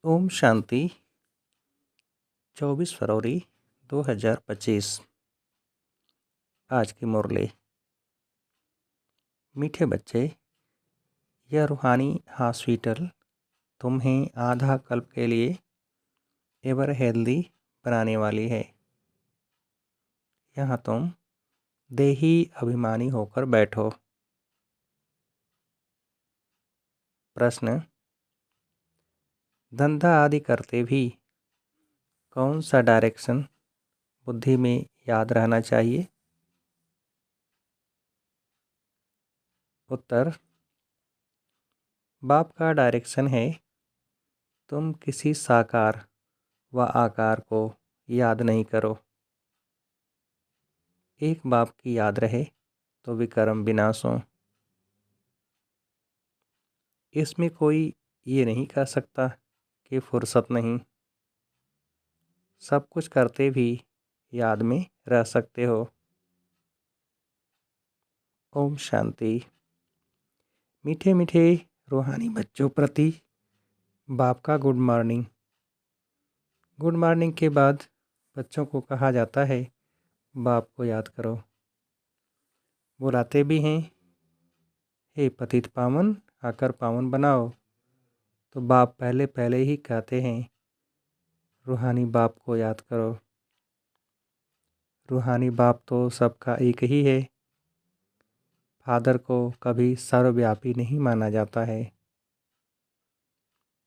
ओम शांति 24 फरवरी 2025। आज की मुरली। मीठे बच्चे, यह रूहानी हॉस्पिटल तुम्हें आधा कल्प के लिए एवर हेल्दी बनाने वाली है। यहाँ तुम देही अभिमानी होकर बैठो। प्रश्न: धंधा आदि करते भी कौन सा डायरेक्शन बुद्धि में याद रहना चाहिए? उत्तर: बाप का डायरेक्शन है, तुम किसी साकार व आकार को याद नहीं करो। एक बाप की याद रहे तो विकर्म विनाश हो। इसमें कोई ये नहीं कह सकता कि फुर्सत नहीं। सब कुछ करते भी याद में रह सकते हो। ओम शांति। मीठे मीठे रूहानी बच्चों प्रति बाप का गुड मॉर्निंग। गुड मॉर्निंग के बाद बच्चों को कहा जाता है, बाप को याद करो। बुलाते भी हैं, हे पतित पावन आकर पावन बनाओ। तो बाप पहले पहले ही कहते हैं, रूहानी बाप को याद करो। रूहानी बाप तो सबका एक ही है। फादर को कभी सर्वव्यापी नहीं माना जाता है।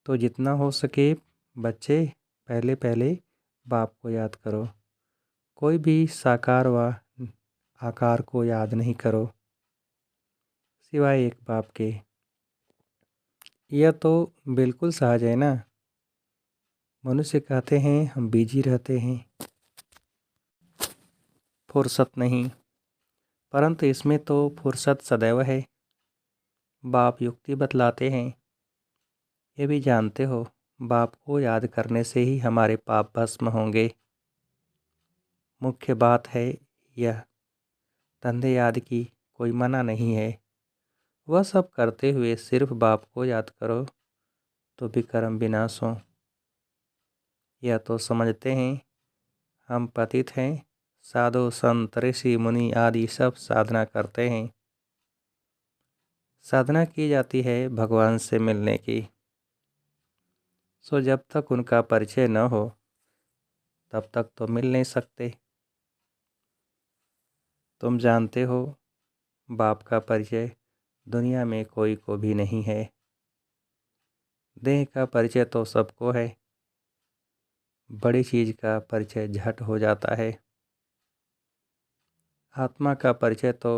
तो जितना हो सके बच्चे पहले पहले बाप को याद करो। कोई भी साकार व आकार को याद नहीं करो सिवाय एक बाप के। यह तो बिल्कुल सहज है ना। मनुष्य कहते हैं हम बिजी रहते हैं, फुर्सत नहीं, परंतु इसमें तो फुर्सत सदैव है। बाप युक्ति बतलाते हैं। ये भी जानते हो, बाप को याद करने से ही हमारे पाप भस्म होंगे। मुख्य बात है यह, धंधे याद की कोई मना नहीं है। वह सब करते हुए सिर्फ बाप को याद करो तो विकर्म विनाश हो। यह तो समझते हैं हम पतित हैं। साधु संत ऋषि मुनि आदि सब साधना करते हैं। साधना की जाती है भगवान से मिलने की। सो जब तक उनका परिचय न हो तब तक तो मिल नहीं सकते। तुम जानते हो, बाप का परिचय दुनिया में कोई को भी नहीं है। देह का परिचय तो सबको है। बड़ी चीज़ का परिचय झट हो जाता है। आत्मा का परिचय तो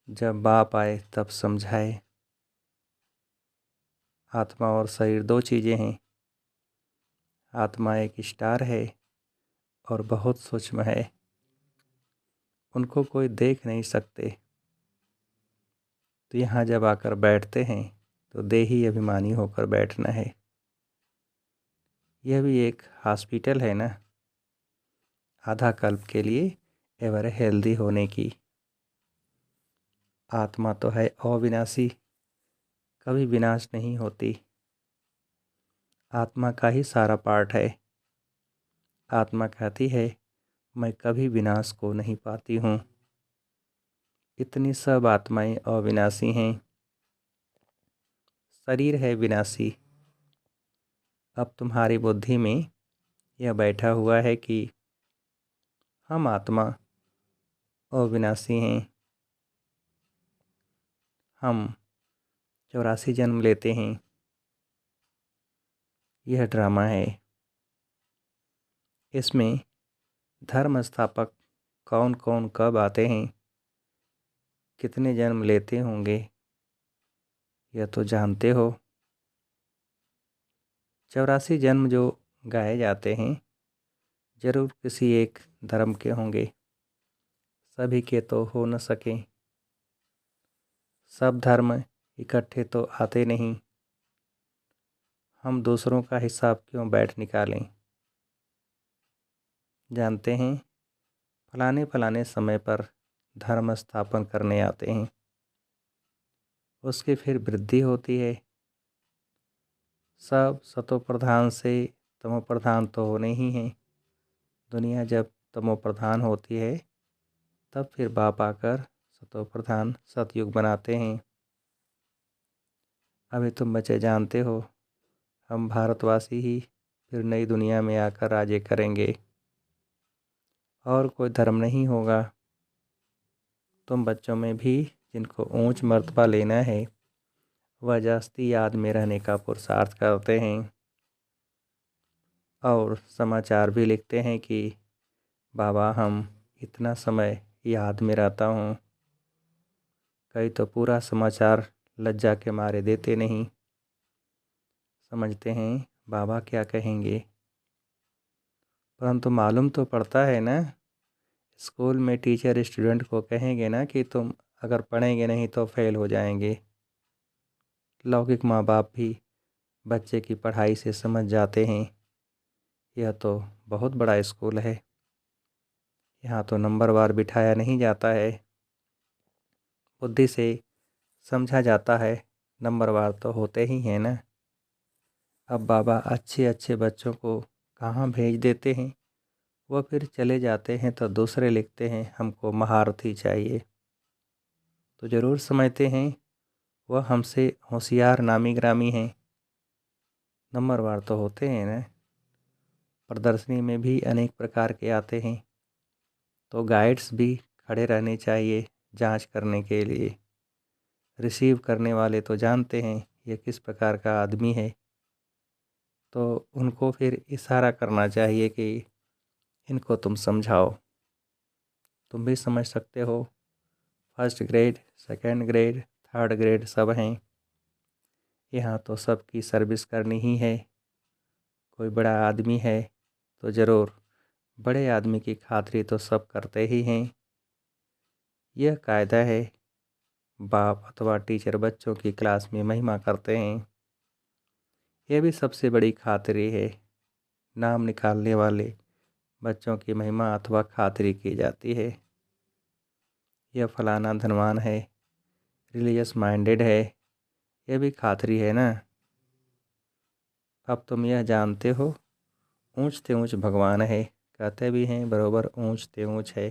जब बाप आए तब समझाए। आत्मा और शरीर दो चीज़ें हैं। आत्मा एक स्टार है और बहुत सूक्ष्म है। उनको कोई देख नहीं सकते। तो यहाँ जब आकर बैठते हैं तो देही अभिमानी होकर बैठना है। यह भी एक हॉस्पिटल है ना, आधा कल्प के लिए एवर हेल्दी होने की। आत्मा तो है अविनाशी, कभी विनाश नहीं होती। आत्मा का ही सारा पार्ट है। आत्मा कहती है मैं कभी विनाश को नहीं पाती हूँ। इतनी सब आत्माएं अविनाशी हैं। शरीर है विनाशी। अब तुम्हारी बुद्धि में यह बैठा हुआ है कि हम आत्मा अविनाशी हैं। हम 84 जन्म लेते हैं। यह ड्रामा है। इसमें धर्म स्थापक कौन कौन कब आते हैं, कितने जन्म लेते होंगे, यह तो जानते हो। 84 जन्म जो गाए जाते हैं जरूर किसी एक धर्म के होंगे। सभी के तो हो न सके। सब धर्म इकट्ठे तो आते नहीं। हम दूसरों का हिसाब क्यों बैठ निकालें। जानते हैं फलाने फलाने समय पर धर्म स्थापन करने आते हैं, उसकी फिर वृद्धि होती है। सब सतो प्रधान से तमो प्रधान तो होने ही हैं। दुनिया जब तमो प्रधान होती है तब फिर बाप आकर सतो प्रधान सतयुग बनाते हैं। अभी तुम बच्चे जानते हो, हम भारतवासी ही फिर नई दुनिया में आकर राज्य करेंगे और कोई धर्म नहीं होगा। तुम बच्चों में भी जिनको ऊंच मर्तबा लेना है वह जास्ती याद में रहने का पुरुषार्थ करते हैं और समाचार भी लिखते हैं कि बाबा हम इतना समय याद में रहता हूँ। कई तो पूरा समाचार लज्जा के मारे देते नहीं, समझते हैं बाबा क्या कहेंगे। परंतु मालूम तो पड़ता है ना, स्कूल में टीचर स्टूडेंट को कहेंगे ना कि तुम अगर पढ़ेंगे नहीं तो फेल हो जाएंगे। लौकिक माँ बाप भी बच्चे की पढ़ाई से समझ जाते हैं यह तो बहुत बड़ा स्कूल है, यहाँ तो नंबरवार बिठाया नहीं जाता है, बुद्धि से समझा जाता है, नंबरवार तो होते ही हैं ना। अब बाबा अच्छे अच्छे बच्चों को कहाँ भेज देते हैं, वह फिर चले जाते हैं तो दूसरे लिखते हैं हमको महारथी चाहिए। तो ज़रूर समझते हैं वह हमसे होशियार नामी ग्रामी हैं, नंबरवार तो होते हैं ना। प्रदर्शनी में भी अनेक प्रकार के आते हैं तो गाइड्स भी खड़े रहने चाहिए जांच करने के लिए। रिसीव करने वाले तो जानते हैं ये किस प्रकार का आदमी है, तो उनको फिर इशारा करना चाहिए कि इनको तुम समझाओ। तुम भी समझ सकते हो, first grade, second grade, third grade सब हैं। यहाँ तो सबकी सर्विस करनी ही है। कोई बड़ा आदमी है तो ज़रूर बड़े आदमी की खातिरी तो सब करते ही हैं। यह कायदा है। बाप अथवा टीचर बच्चों की क्लास में महिमा करते हैं, यह भी सबसे बड़ी खातिरी है। नाम निकालने वाले बच्चों की महिमा अथवा खातिरी की जाती है। यह फलाना धनवान है, रिलीजियस माइंडेड है, यह भी खातिरी है ना। अब तुम यह जानते हो ऊंच ते ऊंच भगवान है, कहते भी हैं बरोबर ऊंच ते ऊंच है,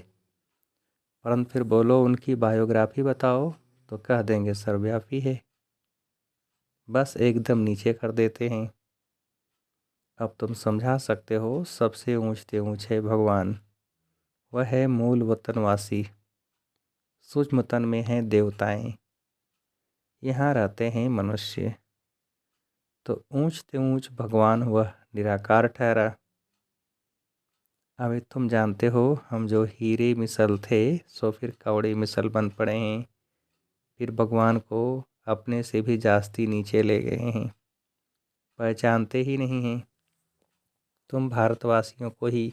परंतु फिर बोलो उनकी बायोग्राफी बताओ तो कह देंगे सर्वव्यापी है, बस एकदम नीचे कर देते हैं। अब तुम समझा सकते हो सबसे ऊंच ते ऊंच है भगवान, वह है मूल वतनवासी। सूक्ष्म तन में हैं देवताएं, यहाँ रहते हैं मनुष्य। तो ऊंच ते ऊंच भगवान वह निराकार ठहरा। अभी तुम जानते हो हम जो हीरे मिसल थे सो फिर कौड़े मिसल बन पड़े हैं, फिर भगवान को अपने से भी जास्ती नीचे ले गए हैं, पहचानते ही नहीं हैं। तुम भारतवासियों को ही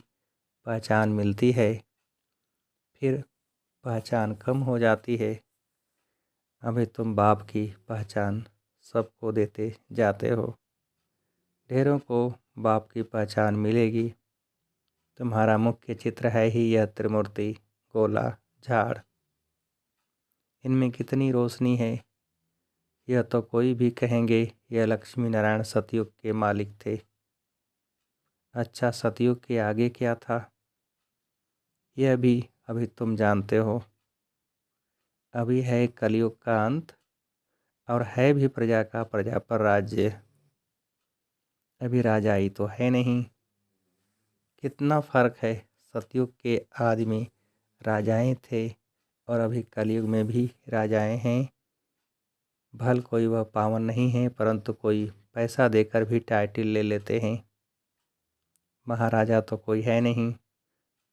पहचान मिलती है, फिर पहचान कम हो जाती है। अभी तुम बाप की पहचान सबको देते जाते हो, ढेरों को बाप की पहचान मिलेगी। तुम्हारा मुख्य चित्र है ही यह त्रिमूर्ति, गोला, झाड़, इनमें कितनी रोशनी है। यह तो कोई भी कहेंगे यह लक्ष्मी नारायण सतयुग के मालिक थे। अच्छा, सतयुग के आगे क्या था यह भी अभी तुम जानते हो। अभी है कलयुग का अंत और है भी प्रजा का प्रजा पर राज्य। अभी राजाई तो है नहीं। कितना फर्क है, सतयुग के आदि में राजाएं थे और अभी कलयुग में भी राजाएं हैं। भल कोई वह पावन नहीं है परंतु कोई पैसा देकर भी टाइटल ले लेते हैं। महाराजा तो कोई है नहीं,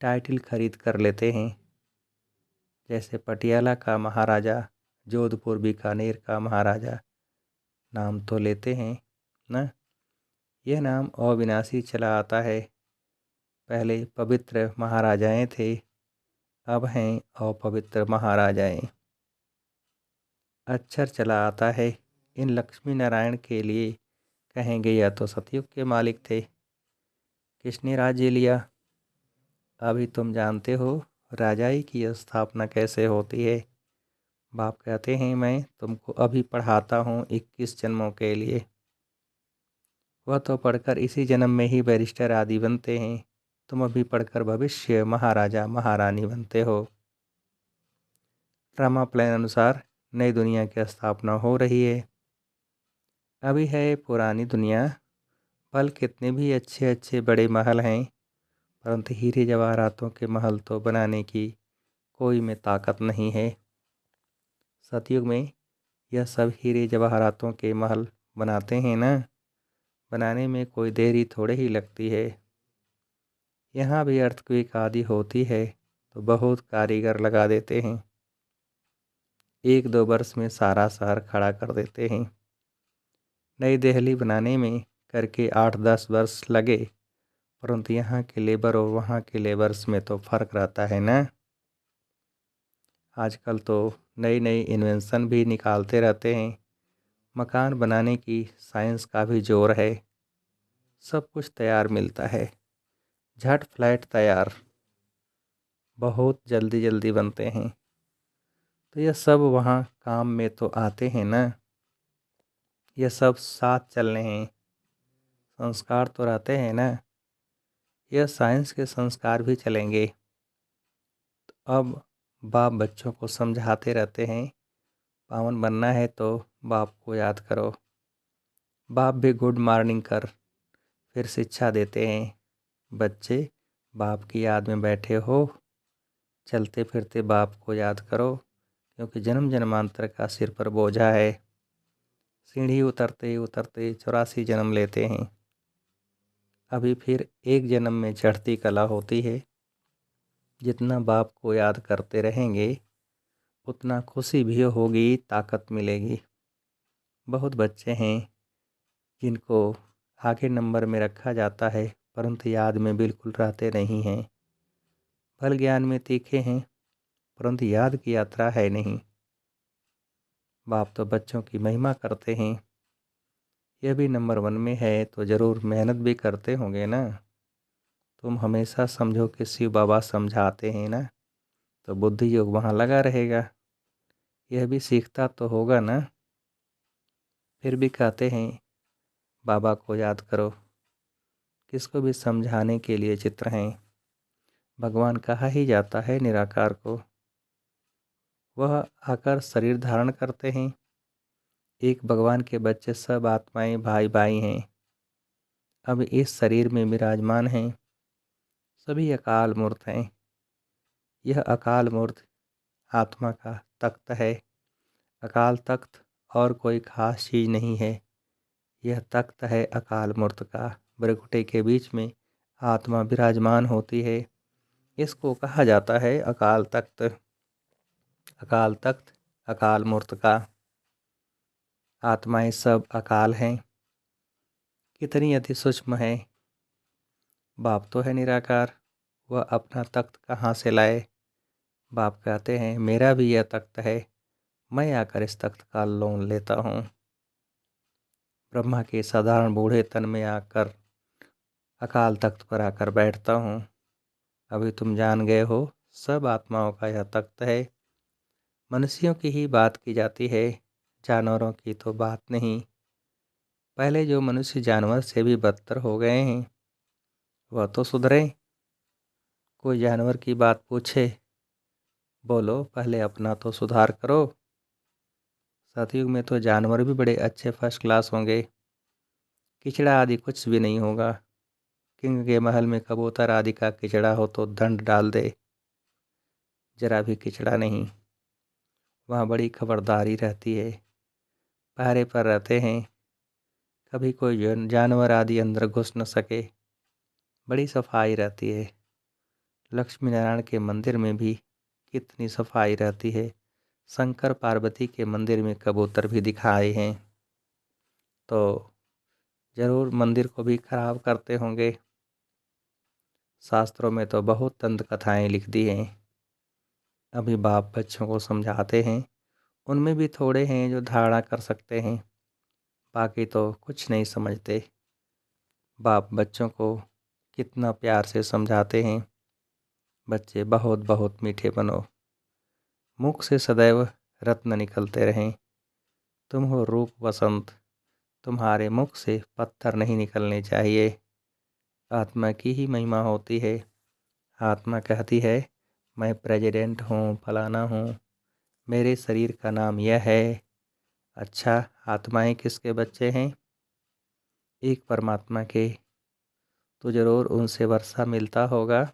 टाइटल खरीद कर लेते हैं। जैसे पटियाला का महाराजा, जोधपुर बीकानेर का महाराजा, नाम तो लेते हैं ना। यह नाम अविनाशी चला आता है। पहले पवित्र महाराजाएं थे, अब हैं अपवित्र महाराजाएं। अक्षर चला आता है। इन लक्ष्मी नारायण के लिए कहेंगे यह तो सतयुग के मालिक थे, किसने राज्य लिया। अभी तुम जानते हो राजाई की स्थापना कैसे होती है। बाप कहते हैं मैं तुमको अभी पढ़ाता हूँ 21 जन्मों के लिए। वह तो पढ़कर इसी जन्म में ही बैरिस्टर आदि बनते हैं, तुम अभी पढ़कर भविष्य महाराजा महारानी बनते हो। ड्रामा प्लान अनुसार नई दुनिया की स्थापना हो रही है। अभी है पुरानी दुनिया, भल कितने भी अच्छे अच्छे बड़े महल हैं, परंतु हीरे जवाहरातों के महल तो बनाने की कोई में ताकत नहीं है। सतयुग में यह सब हीरे जवाहरातों के महल बनाते हैं ना, बनाने में कोई देरी थोड़े ही लगती है। यहाँ भी अर्थक्वेक आदि होती है तो बहुत कारीगर लगा देते हैं, 1-2 वर्ष में सारा शहर खड़ा कर देते हैं। नई दिल्ली बनाने में करके 8-10 वर्ष लगे, परंतु यहाँ के लेबर और वहाँ के लेबर्स में तो फ़र्क रहता है ना। आजकल तो नई नई इन्वेंशन भी निकालते रहते हैं, मकान बनाने की साइंस का भी जोर है, सब कुछ तैयार मिलता है, झट फ्लैट तैयार, बहुत जल्दी जल्दी बनते हैं। तो यह सब वहाँ काम में तो आते हैं ना, यह सब साथ चलने हैं, संस्कार तो रहते हैं ना, यह साइंस के संस्कार भी चलेंगे। तो अब बाप बच्चों को समझाते रहते हैं, पावन बनना है तो बाप को याद करो। बाप भी गुड मॉर्निंग कर फिर शिक्षा देते हैं, बच्चे बाप की याद में बैठे हो, चलते फिरते बाप को याद करो, क्योंकि जन्म जन्मांतर का सिर पर बोझा है, सीढ़ी उतरते उतरते 84 जन्म लेते हैं। अभी फिर एक जन्म में चढ़ती कला होती है। जितना बाप को याद करते रहेंगे उतना खुशी भी होगी, ताकत मिलेगी। बहुत बच्चे हैं जिनको आगे नंबर में रखा जाता है, परंतु याद में बिल्कुल रहते नहीं हैं। फल ज्ञान में तीखे हैं, परंतु याद की यात्रा है नहीं। बाप तो बच्चों की महिमा करते हैं, यह भी नंबर 1 में है तो ज़रूर मेहनत भी करते होंगे ना। तुम हमेशा समझो कि शिव बाबा समझाते हैं ना, तो बुद्धि योग वहाँ लगा रहेगा, यह भी सीखता तो होगा ना। फिर भी कहते हैं बाबा को याद करो, किसको भी समझाने के लिए चित्र हैं। भगवान कहा ही जाता है निराकार को, वह आकर शरीर धारण करते हैं। एक भगवान के बच्चे सब आत्माएं भाई भाई हैं, अब इस शरीर में विराजमान हैं, सभी अकाल मूर्त हैं। यह अकाल मूर्त आत्मा का तख्त है। अकाल तख्त और कोई खास चीज़ नहीं है, यह तख्त है अकाल मूर्त का। भ्रकुटी के बीच में आत्मा विराजमान होती है, इसको कहा जाता है अकाल तख्त। अकाल तख्त अकाल मूर्त का, आत्माएं सब अकाल हैं, कितनी अति सूक्ष्म है। बाप तो है निराकार, वह अपना तख्त कहाँ से लाए। बाप कहते हैं मेरा भी यह तख्त है, मैं आकर इस तख्त का लोन लेता हूँ। ब्रह्मा के साधारण बूढ़े तन में आकर अकाल तख्त पर आकर बैठता हूँ। अभी तुम जान गए हो, सब आत्माओं का यह तख्त है। मनुष्यों की ही बात की जाती है, जानवरों की तो बात नहीं। पहले जो मनुष्य जानवर से भी बदतर हो गए हैं वह तो सुधरे। कोई जानवर की बात पूछे, बोलो पहले अपना तो सुधार करो। सतयुग में तो जानवर भी बड़े अच्छे फर्स्ट क्लास होंगे, किचड़ा आदि कुछ भी नहीं होगा। किंग के महल में कबूतर आदि का किचड़ा हो तो दंड डाल दे, जरा भी किचड़ा नहीं। वहाँ बड़ी खबरदारी रहती है, पहरे पर रहते हैं, कभी कोई जानवर आदि अंदर घुस न सके, बड़ी सफाई रहती है। लक्ष्मी नारायण के मंदिर में भी कितनी सफाई रहती है। शंकर पार्वती के मंदिर में कबूतर भी दिखाए हैं, तो ज़रूर मंदिर को भी खराब करते होंगे। शास्त्रों में तो बहुत दंत कथाएँ लिख दी हैं। अभी बाप बच्चों को समझाते हैं, उनमें भी थोड़े हैं जो धारणा कर सकते हैं, बाकी तो कुछ नहीं समझते। बाप बच्चों को कितना प्यार से समझाते हैं, बच्चे बहुत बहुत मीठे बनो, मुख से सदैव रत्न निकलते रहें। तुम हो रूप वसंत, तुम्हारे मुख से पत्थर नहीं निकलने चाहिए। आत्मा की ही महिमा होती है। आत्मा कहती है मैं प्रेसिडेंट हूँ, फलाना हूँ, मेरे शरीर का नाम यह है। अच्छा, आत्माएं किसके बच्चे हैं? एक परमात्मा के। तो जरूर उनसे वर्षा मिलता होगा।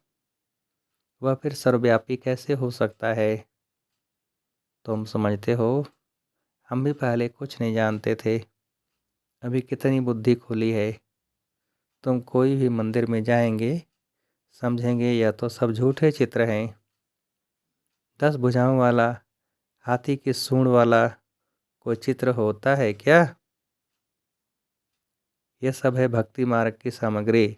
वह फिर सर्वव्यापी कैसे हो सकता है? तुम समझते हो, हम भी पहले कुछ नहीं जानते थे, अभी कितनी बुद्धि खुली है। तुम कोई भी मंदिर में जाएंगे, समझेंगे यह तो सब झूठे चित्र हैं। 10 भुजाओं वाला, हाथी की सूंड वाला कोई चित्र होता है क्या? यह सब है भक्ति मार्ग की सामग्री।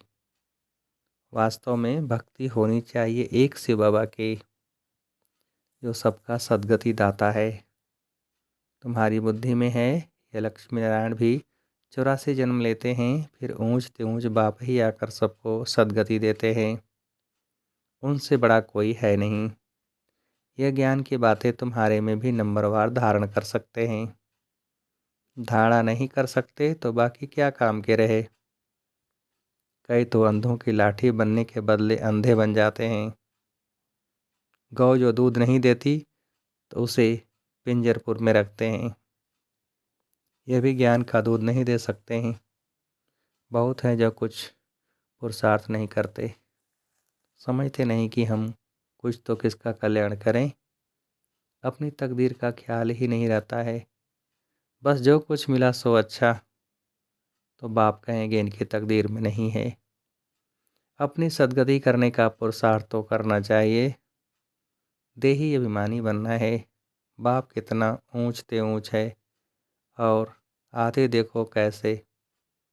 वास्तव में भक्ति होनी चाहिए एक शिव बाबा की, जो सबका सद्गति दाता है। तुम्हारी बुद्धि में है यह लक्ष्मी नारायण भी 84 जन्म लेते हैं, फिर ऊंच ऊंच बाप ही आकर सबको सद्गति देते हैं। उनसे बड़ा कोई है नहीं। यह ज्ञान की बातें तुम्हारे में भी नंबरवार धारण कर सकते हैं। धारणा नहीं कर सकते तो बाकी क्या काम के रहे। कई तो अंधों की लाठी बनने के बदले अंधे बन जाते हैं। गौ जो दूध नहीं देती तो उसे पिंजरपुर में रखते हैं। यह भी ज्ञान का दूध नहीं दे सकते हैं। बहुत हैं जो कुछ पुरुषार्थ नहीं करते, समझते नहीं कि हम कुछ तो किसका कल्याण करें। अपनी तकदीर का ख्याल ही नहीं रहता है। बस जो कुछ मिला सो अच्छा, तो बाप कहेंगे इनकी तकदीर में नहीं है। अपनी सद्गति करने का पुरुषार्थ तो करना चाहिए। देही अभिमानी बनना है। बाप कितना ऊंचते ऊंच है, और आते देखो कैसे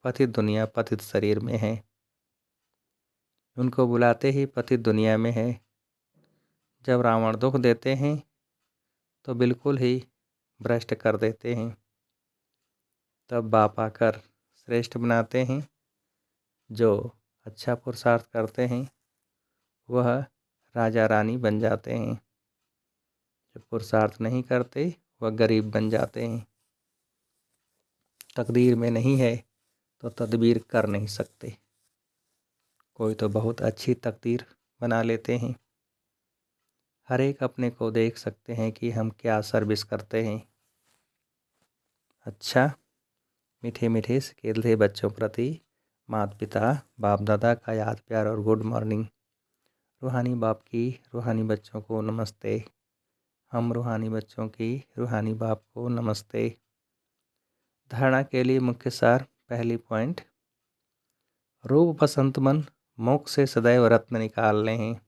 पतित दुनिया पतित शरीर में है। उनको बुलाते ही पतित दुनिया में है। जब रावण दुख देते हैं तो बिल्कुल ही भ्रष्ट कर देते हैं। तब बाप आकर श्रेष्ठ बनाते हैं। जो अच्छा पुरुषार्थ करते हैं वह राजा रानी बन जाते हैं। जो पुरुषार्थ नहीं करते वह गरीब बन जाते हैं। तकदीर में नहीं है तो तदबीर कर नहीं सकते। कोई तो बहुत अच्छी तकदीर बना लेते हैं। हर एक अपने को देख सकते हैं कि हम क्या सर्विस करते हैं। अच्छा, मीठे मीठे से खेलते बच्चों प्रति माता पिता बाप दादा का याद प्यार और गुड मॉर्निंग। रूहानी बाप की रूहानी बच्चों को नमस्ते। हम रूहानी बच्चों की रूहानी बाप को नमस्ते। धारणा के लिए मुख्य सार। पहली पॉइंट, रूप बसंत मन मुख से सदैव रत्न निकालने हैं।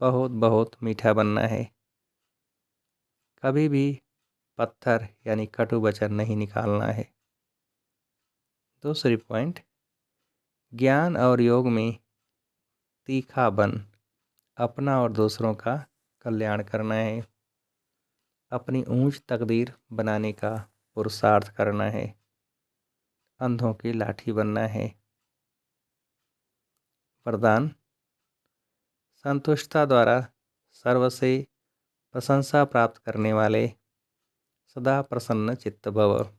बहुत बहुत मीठा बनना है। कभी भी पत्थर यानी कटु वचन नहीं निकालना है। दूसरी पॉइंट, ज्ञान और योग में तीखा बन अपना और दूसरों का कल्याण करना है। अपनी ऊंच तकदीर बनाने का पुरुषार्थ करना है। अंधों की लाठी बनना है। वरदान, संतुष्टता द्वारा सर्व से प्रशंसा प्राप्त करने वाले सदा प्रसन्न चित्त भव।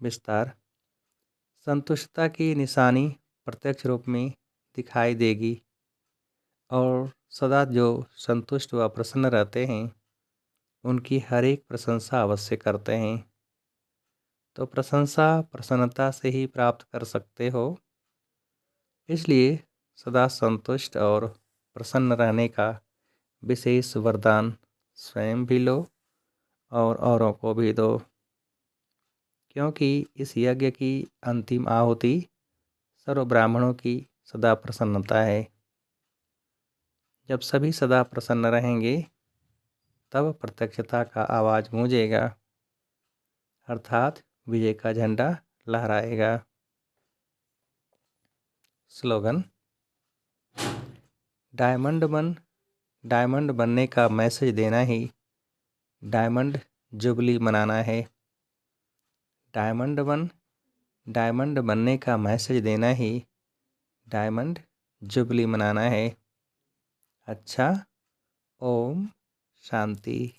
विस्तार, संतुष्टता की निशानी प्रत्यक्ष रूप में दिखाई देगी, और सदा जो संतुष्ट व प्रसन्न रहते हैं उनकी हर एक प्रशंसा अवश्य करते हैं। तो प्रशंसा प्रसन्नता से ही प्राप्त कर सकते हो। इसलिए सदा संतुष्ट और प्रसन्न रहने का विशेष वरदान स्वयं भी लो और औरों को भी दो, क्योंकि इस यज्ञ की अंतिम आहुति सर्व ब्राह्मणों की सदा प्रसन्नता है। जब सभी सदा प्रसन्न रहेंगे तब प्रत्यक्षता का आवाज़ गूंजेगा, अर्थात विजय का झंडा लहराएगा। स्लोगन, डायमंड बनने का मैसेज देना ही डायमंड जुबली मनाना है। डायमंड बनने का मैसेज देना ही डायमंड जुबली मनाना है। अच्छा, ओम शांति।